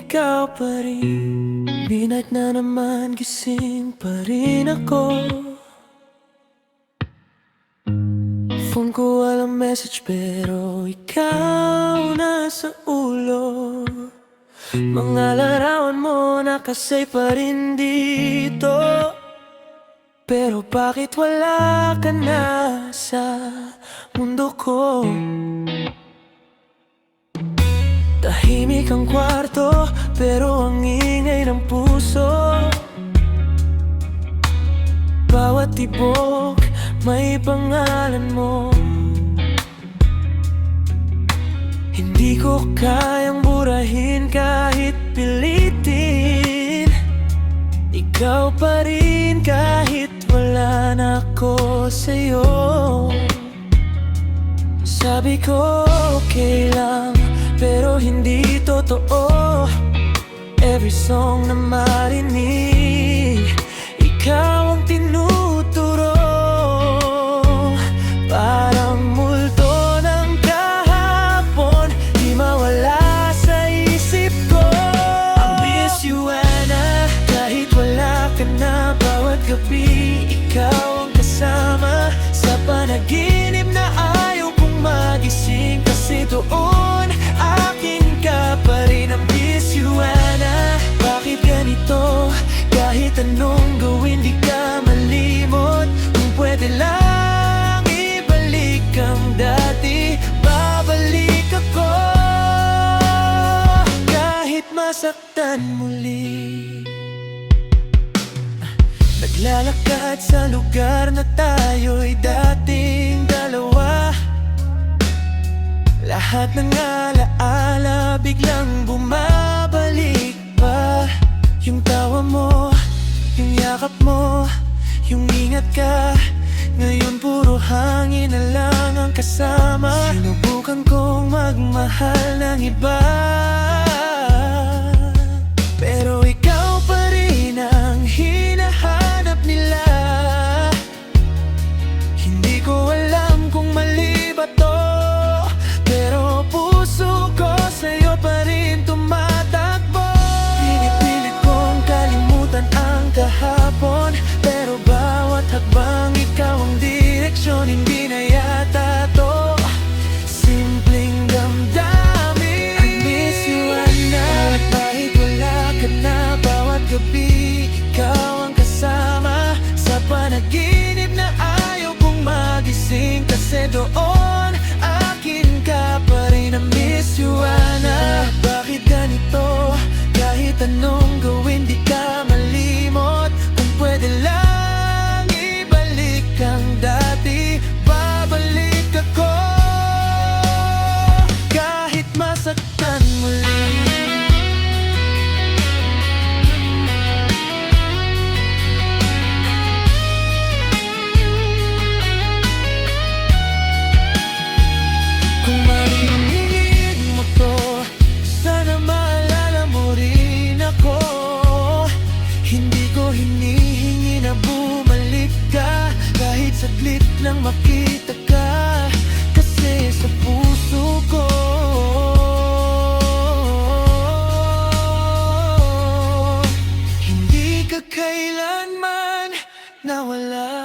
ikaw pa rin. Midnight na naman, gising pa rin ako. Phone ko walang message pero ikaw nasa ulo. Mga larawan mo nakasave pa rin dito. Pero bakit wala ka na sa mundo ko? Tahimik ang kwarto pero ang ingay ng puso. Bawat tibok may pangalan mo. Hindi ko kayang burahin kahit pilitin. Ikaw pa rin kahit wala na ako sa'yo. Sabi ko okay lang pero hindi totoo. Every song na marinig, ikaw ang tinuturo. Parang multo ng kahapon, di mawala sa isip ko. I miss you Anna, kahit wala ka na. Bawat gabi, ikaw ang kasama sa panaginip na ayaw kong magising. Kasi doon, akin ka pa rin. I miss you Anna, bakit ganito? Kahit anong gawin, di ka malimot. Kung pwede lang ibalik ang dati, babalik ako. Kahit masaktan muli. Naglalakad sa lugar na tayo'y dating dalawa. Lahat ng alaala biglang bumabalik pa. Yung tawa mo, yung yakap mo, yung ingat ka. Ngayon puro hangin na lang ang kasama. Sinubukan kong magmahal ng iba, pero ikaw pa rin ang hinahanap nila. Hindi ko alam kung mali ba to, pero puso ko sa'yo pa rin tumatakbo. Pinipilit kong kalimutan ang kahapon, pero bawat hakbang ikaw ang direksyon. Hindi na yata to simpleng damdamin. I miss you Anna, kahit wala ka na. Bawat gabi, ikaw ang kasama sa panaginip na ayaw kong magising. Kasi doon, akin ka pa rin. I miss you Anna, bakit ganito? Kahit anong gawin, di ka malimot. Kung pwede lang ibalik ang dati, babalik ako. Kahit masaktan muli. Kung marinig mo to, sana maalala mo rin ako. Hindi ko hinihingi na bumalik ka, kahit saglit lang makita ka. Kasi sa puso ko, hindi ka kailanman nawala.